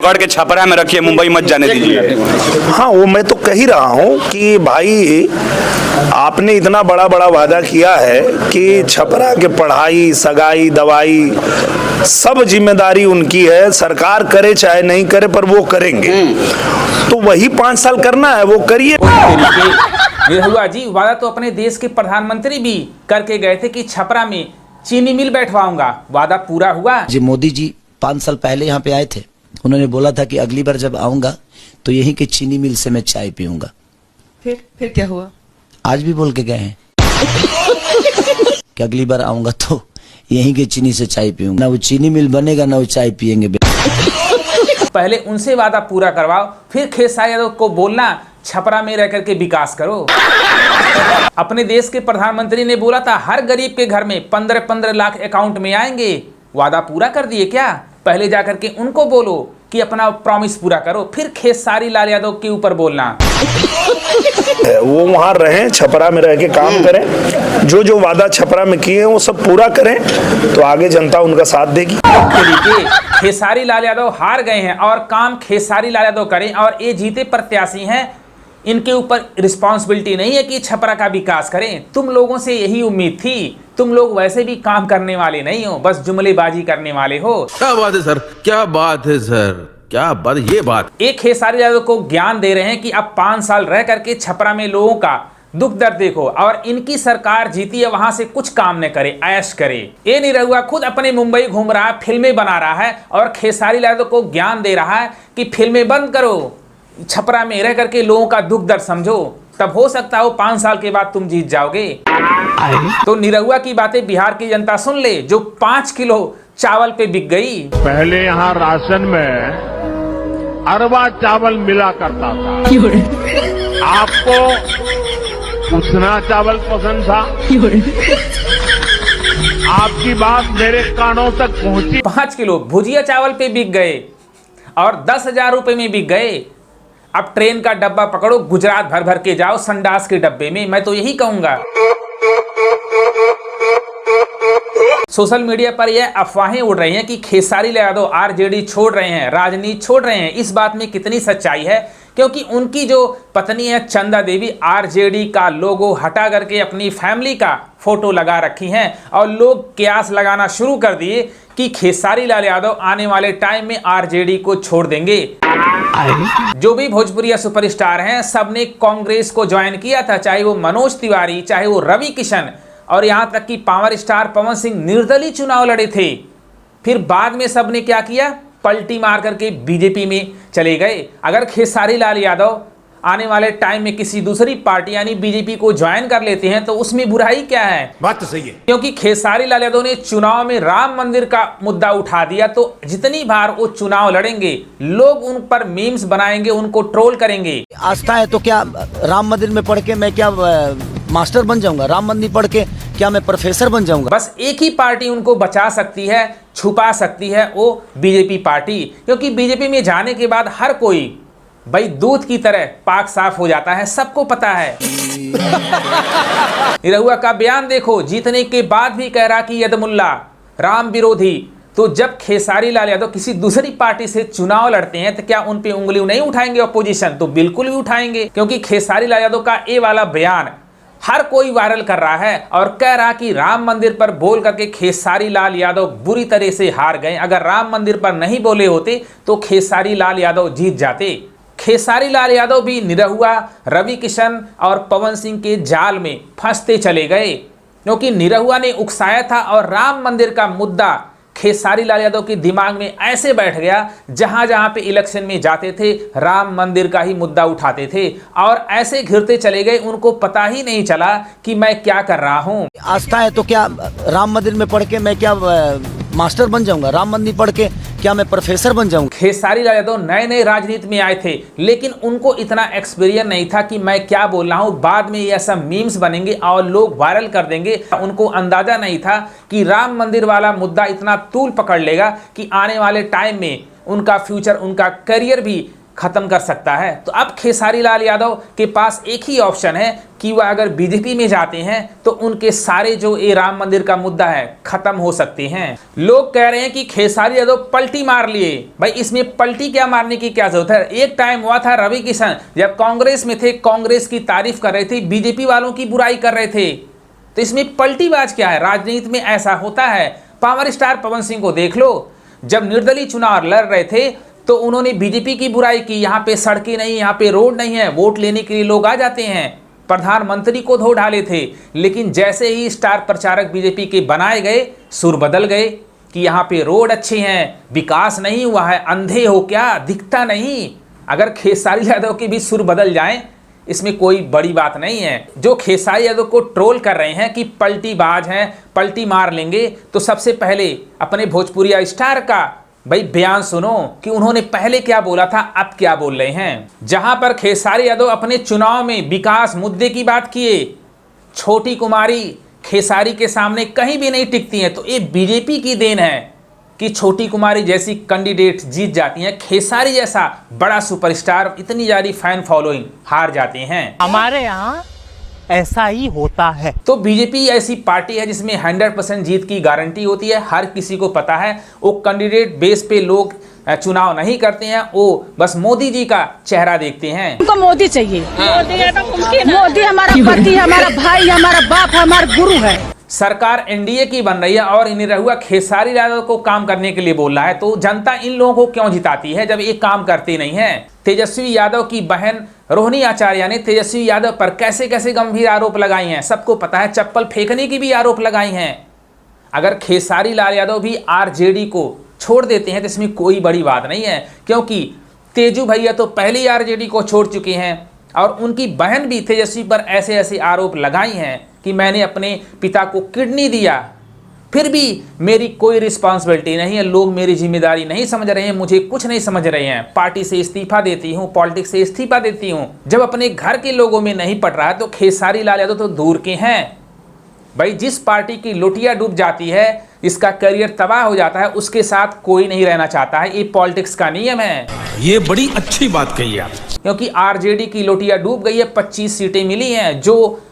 पकड़ के छपरा में रखिए, मुंबई मत जाने दीजिए। हाँ, वो मैं तो कह ही रहा हूँ कि भाई आपने इतना बड़ा बड़ा वादा किया है कि छपरा के पढ़ाई, सगाई, दवाई सब जिम्मेदारी उनकी है, सरकार करे चाहे नहीं करे पर वो करेंगे। तो वही 5 साल करना है, वो करिए। निरहुआ जी, वादा तो अपने देश के प्रधानमंत्री भी करके गए थे कि छपरा में चीनी मिल बैठवाऊंगा। वादा पूरा हुआ? जी, मोदी जी 5 साल पहले यहाँ पे आए थे। उन्होंने बोला था कि अगली बार जब आऊंगा तो यहीं के चीनी मिल से मैं चाय पीऊंगा। फिर क्या हुआ? आज भी बोल के गए हैं कि अगली बार आऊंगा तो यहीं के चीनी से चाय पीऊंगा। ना वो चीनी मिल बनेगा ना वो चाय पियेंगे। पहले उनसे वादा पूरा करवाओ, फिर खेसारी यादव को बोलना छपरा में रह करके विकास करो। अपने देश के प्रधानमंत्री ने बोला था हर गरीब के घर में 15-15 लाख अकाउंट में आएंगे। वादा पूरा कर दिए क्या? पहले जाकर के उनको बोलो कि अपना प्रॉमिस पूरा करो, फिर खेसारी लाल यादव के ऊपर बोलना। वो वहां रहें, छपरा में रह के काम करें, जो जो वादा छपरा में किए वो सब पूरा करें, तो आगे जनता उनका साथ देगी। खेसारी लाल यादव हार गए हैं और काम खेसारी लाल यादव करें, और ये जीते प्रत्याशी हैं, इनके ऊपर रिस्पॉन्सिबिलिटी नहीं है कि छपरा का विकास करें। तुम लोगों से यही उम्मीद थी। तुम लोग वैसे भी काम करने वाले नहीं हो, बस जुमलेबाजी करने वाले हो। क्या बात है सर, क्या बात है सर, क्या बात, ये बात। एक खेसारी यादव को ज्ञान दे रहे हैं कि अब 5 साल रह करके छपरा में लोगों का दुख दर्द देखो, और इनकी सरकार जीती है वहां से कुछ काम न करे, ऐश करे। ये निरहुआ खुद अपने मुंबई घूम रहा है, फिल्में बना रहा है, और खेसारी लाल यादव को ज्ञान दे रहा है कि फिल्में बंद करो, छपरा में रह करके लोगों का दुख दर्द समझो, तब हो सकता है 5 साल के बाद तुम जीत जाओगे। तो निरहुआ की बातें बिहार की जनता सुन ले, जो 5 किलो चावल पे बिक गई। पहले यहाँ राशन में अरबा चावल मिला करता था। आपको उतना चावल पसंद था? आपकी बात मेरे कानों तक पहुंची। 5 किलो भुजिया चावल पे बिक गए और 10,000 रुपए में बिक गए। अब ट्रेन का डब्बा पकड़ो, गुजरात भर भर के जाओ संडास के डब्बे में। मैं तो यही कहूंगा। सोशल मीडिया पर यह अफवाहें उड़ रही हैं कि खेसारी लाल यादव आरजेडी छोड़ रहे हैं, राजनीति छोड़ रहे हैं। इस बात में कितनी सच्चाई है? क्योंकि उनकी जो पत्नी है चंदा देवी, आरजेडी का लोगो हटा करके अपनी फैमिली का फोटो लगा रखी हैं, और लोग कयास लगाना शुरू कर दिए कि खेसारी लाल यादव आने वाले टाइम में आरजेडी को छोड़ देंगे। जो भी भोजपुरी सुपरस्टार हैं, सबने कांग्रेस को ज्वाइन किया था, चाहे वो मनोज तिवारी, चाहे वो रवि किशन, और यहां तक कि पावर स्टार पवन सिंह निर्दलीय चुनाव लड़े थे। फिर बाद में सबने क्या किया? पलटी मार करके बीजेपी में चले गए। अगर खेसारी लाल यादव आने वाले टाइम में किसी दूसरी पार्टी यानी बीजेपी को ज्वाइन कर लेते हैं तो उसमें बुराई क्या है? बात तो सही है। क्योंकि खेसारी लाल यादव ने चुनाव में राम मंदिर का मुद्दा उठा दिया, तो जितनी बार वो चुनाव लड़ेंगे लोग उन पर मीम्स बनाएंगे, उनको ट्रोल करेंगे। आस्था है तो क्या राम मंदिर में पढ़ के मैं क्या मास्टर बन जाऊंगा? राम मंदिर पढ़ के क्या मैं प्रोफेसर बन जाऊंगा? बस एक ही पार्टी उनको बचा सकती है, छुपा सकती है, वो बीजेपी पार्टी। क्योंकि बीजेपी में जाने के बाद हर कोई भाई दूध की तरह पाक साफ हो जाता है, सबको पता है। निरहुआ का बयान देखो, जीतने के बाद भी कह रहा कि यदमुल्ला राम विरोधी। तो जब खेसारी लाल यादव किसी दूसरी पार्टी से चुनाव लड़ते हैं तो क्या उन पे उंगली नहीं उठाएंगे अपोजिशन? तो बिल्कुल भी उठाएंगे, क्योंकि खेसारी लाल यादव का ये वाला बयान हर कोई वायरल कर रहा है और कह रहा कि राम मंदिर पर बोल करके खेसारी लाल यादव बुरी तरह से हार गए। अगर राम मंदिर पर नहीं बोले होते तो खेसारी लाल यादव जीत जाते। खेसारी लाल यादव भी निरहुआ, रवि किशन और पवन सिंह के जाल में फंसते चले गए, क्योंकि निरहुआ ने उकसाया था और राम मंदिर का मुद्दा खेसारी लाल यादव के दिमाग में ऐसे बैठ गया, जहां जहां पे इलेक्शन में जाते थे राम मंदिर का ही मुद्दा उठाते थे और ऐसे घिरते चले गए, उनको पता ही नहीं चला कि मैं क्या कर रहा हूं। आस्था है तो क्या राम मंदिर में पढ़ के मैं क्या मास्टर बन जाऊंगा? राम मंदिर पढ़ के क्या मैं प्रोफेसर बन जाऊंगा? खेसारी लाल यादव नए नए राजनीति में आए थे, लेकिन उनको इतना एक्सपीरियंस नहीं था कि मैं क्या बोल रहा हूं। बाद में ये सब मीम्स बनेंगे और लोग वायरल कर देंगे। उनको अंदाजा नहीं था कि राम मंदिर वाला मुद्दा इतना तूल पकड़ लेगा कि आने वाले टाइम में उनका फ्यूचर, उनका करियर भी खत्म कर सकता है। तो अब खेसारी लाल यादव के पास एक ही ऑप्शन है कि वह अगर बीजेपी में जाते हैं तो उनके सारे जो ये राम मंदिर का मुद्दा है खत्म हो सकते हैं। लोग कह रहे हैं कि खेसारी यादव पलटी मार लिए। भाई इसमें पलटी क्या मारने की क्या जरूरत है? एक टाइम हुआ था रवि किशन जब कांग्रेस में थे, कांग्रेस की तारीफ कर रहे थे, बीजेपी वालों की बुराई कर रहे थे, तो इसमें पलटीबाज क्या है? राजनीति में ऐसा होता है। पावर स्टार पवन सिंह को देख लो, जब निर्दलीय चुनाव लड़ रहे थे तो उन्होंने बीजेपी की बुराई की, यहाँ पे सड़कें नहीं, यहाँ पे रोड नहीं है, वोट लेने के लिए लोग आ जाते हैं, प्रधानमंत्री को धो डाले थे। लेकिन जैसे ही स्टार प्रचारक बीजेपी के बनाए गए, सुर बदल गए कि यहाँ पे रोड अच्छे हैं, विकास नहीं हुआ है, अंधे हो क्या, दिखता नहीं। अगर खेसारी यादव के भी सुर बदल जाएं, इसमें कोई बड़ी बात नहीं है। जो खेसारी यादव को ट्रोल कर रहे हैं कि पलटीबाज हैं, पलटी मार लेंगे, तो सबसे पहले अपने भोजपुरिया स्टार का भाई बयान सुनो कि उन्होंने पहले क्या बोला था, अब क्या बोल रहे हैं। जहां पर खेसारी यादव अपने चुनाव में विकास मुद्दे की बात किए, छोटी कुमारी खेसारी के सामने कहीं भी नहीं टिकती हैं, तो ये बीजेपी की देन है कि छोटी कुमारी जैसी कैंडिडेट जीत जाती हैं, खेसारी जैसा बड़ा सुपरस्टार, इतनी ज्यादा फैन फॉलोइंग हार जाते हैं। हमारे यहाँ ऐसा ही होता है। तो बीजेपी ऐसी पार्टी है जिसमें 100% जीत की गारंटी होती है। हर किसी को पता है वो कैंडिडेट बेस पे लोग चुनाव नहीं करते हैं, वो बस मोदी जी का चेहरा देखते हैं। हमको मोदी चाहिए। मोदी हमारा पति, हमारा भाई, हमारा बाप, हमारा गुरु है। सरकार एनडीए की बन रही है और निरहुआ खेसारी यादव को काम करने के लिए बोल रहा है, तो जनता इन लोगों को क्यों जिताती है जब ये काम करते नहीं है? तेजस्वी यादव की बहन रोहिणी आचार्य ने तेजस्वी यादव पर कैसे कैसे गंभीर आरोप लगाए हैं, सबको पता है। चप्पल फेंकने की भी आरोप लगाई हैं। अगर खेसारी लाल यादव भी आरजेडी को छोड़ देते हैं तो इसमें कोई बड़ी बात नहीं है, क्योंकि तेजू भैया तो पहले ही आरजेडी को छोड़ चुके हैं और उनकी बहन भी तेजस्वी पर ऐसे ऐसे आरोप लगाई हैं कि मैंने अपने पिता को किडनी दिया, फिर भी मेरी कोई रिस्पॉन्सिबिलिटी नहीं है, लोग मेरी जिम्मेदारी नहीं समझ रहे हैं, मुझे कुछ नहीं समझ रहे हैं, पार्टी से इस्तीफा देती हूँ, पॉलिटिक्स से इस्तीफा देती हूँ। जब अपने घर के लोगों में नहीं पड़ रहा है तो खेसारी लाल यादव तो दूर के हैं। भाई जिस पार्टी की लोटिया डूब जाती है, इसका करियर तबाह हो जाता है, उसके साथ कोई नहीं रहना चाहता है। ये पॉलिटिक्स का नियम है। ये बड़ी अच्छी बात कही आप। क्योंकि आरजेडी की लोटिया डूब गई है, 25 सीटें मिली हैं जो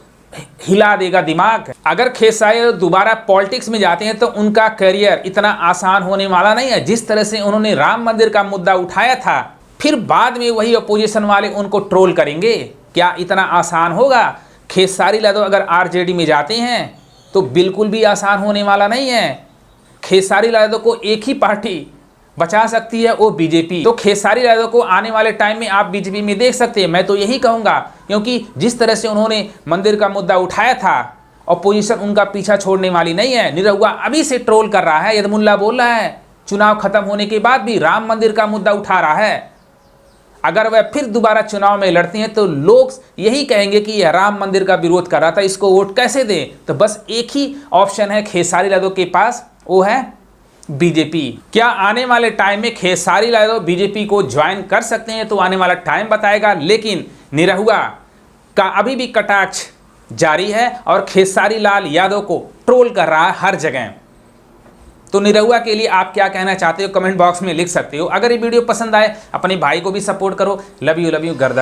हिला देगा दिमाग। अगर खेसारी दोबारा पॉलिटिक्स में जाते हैं तो उनका करियर इतना आसान होने वाला नहीं है। जिस तरह से उन्होंने राम मंदिर का मुद्दा उठाया था, फिर बाद में वही अपोजिशन वाले उनको ट्रोल करेंगे, क्या इतना आसान होगा? खेसारी यादव अगर आरजेडी में जाते हैं तो बिल्कुल भी आसान होने वाला नहीं है। खेसारी यादव को एक ही पार्टी बचा सकती है, वो बीजेपी। तो खेसारी यादव को आने वाले टाइम में आप बीजेपी में देख सकते हैं, मैं तो यही कहूँगा, क्योंकि जिस तरह से उन्होंने मंदिर का मुद्दा उठाया था, अपोजिशन उनका पीछा छोड़ने वाली नहीं है। निरहुआ अभी से ट्रोल कर रहा है, यदमुल्ला बोल रहा है, चुनाव खत्म होने के बाद भी राम मंदिर का मुद्दा उठा रहा है। अगर वह फिर दोबारा चुनाव में लड़ते हैं तो लोग यही कहेंगे कि यह राम मंदिर का विरोध कर रहा था, इसको वोट कैसे दें? तो बस एक ही ऑप्शन है खेसारी यादव के पास, वो है बीजेपी। क्या आने वाले टाइम में खेसारी यादव बीजेपी को ज्वाइन कर सकते हैं? तो आने वाला टाइम बताएगा, लेकिन निरहुआ का अभी भी कटाक्ष जारी है और खेसारी लाल यादव को ट्रोल कर रहा है हर जगह। तो निरहुआ के लिए आप क्या कहना चाहते हो कमेंट बॉक्स में लिख सकते हो। अगर ये वीडियो पसंद आए अपने भाई को भी सपोर्ट करो। लव यू गर्दा।